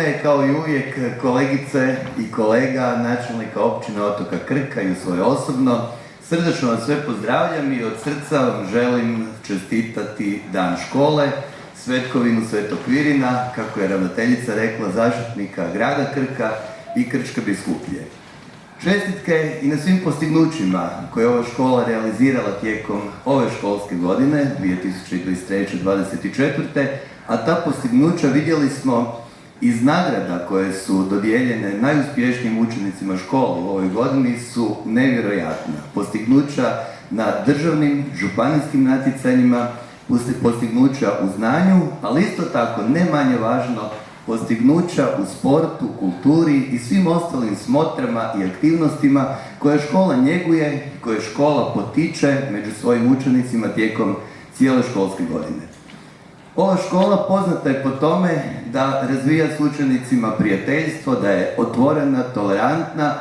ime, kao i uvijek, kolegice i kolega, načelnika općine otoka Krka i u svoje osobno, srdačno vas sve pozdravljam i od srca vam želim čestitati Dan škole, Svetkovinu Svetog Kvirina, kako je ravnateljica rekla, zaštitnika grada Krka i Krčke biskupije. Čestitke i na svim postignućima koje je ova škola realizirala tijekom ove školske godine, 2023-2024. A ta postignuća vidjeli smo iz nagrada koje su dodijeljene najuspješnijim učenicima škole u ovoj godini su nevjerojatna. Postignuća na državnim, županijskim natjecanjima, postignuća u znanju, ali isto tako, ne manje važno, postignuća u sportu, kulturi i svim ostalim smotrama i aktivnostima koje škola njeguje, koje škola potiče među svojim učenicima tijekom cijele školske godine. Ova škola poznata je po tome da razvija s učenicima prijateljstvo, da je otvorena, tolerantna,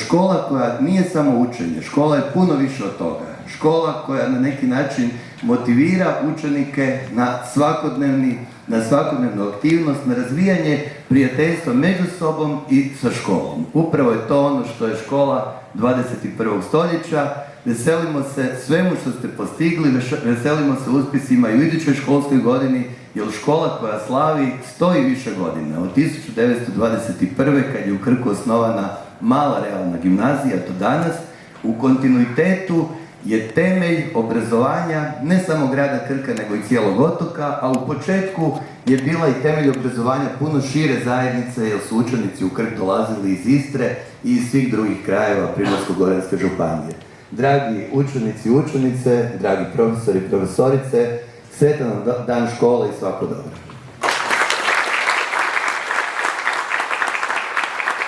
škola koja nije samo učenje, škola je puno više od toga. Škola koja na neki način motivira učenike na svakodnevnu aktivnost, na razvijanje prijateljstva među sobom i sa školom. Upravo je to ono što je škola 21. stoljeća. Veselimo se svemu što ste postigli, veselimo se uspjesima i u idućoj školskoj godini, jer škola koja slavi 100 i više godina. Od 1921. kad je u Krku osnovana mala realna gimnazija, do danas, u kontinuitetu je temelj obrazovanja ne samo grada Krka, nego i cijelog otoka, a u početku je bila i temelj obrazovanja puno šire zajednice, jer su učenici u Krk dolazili iz Istre i iz svih drugih krajeva Primorsko-goranske županije. Dragi učenici i učenice, dragi profesori i profesorice, sretan Dan škole i svako dobro.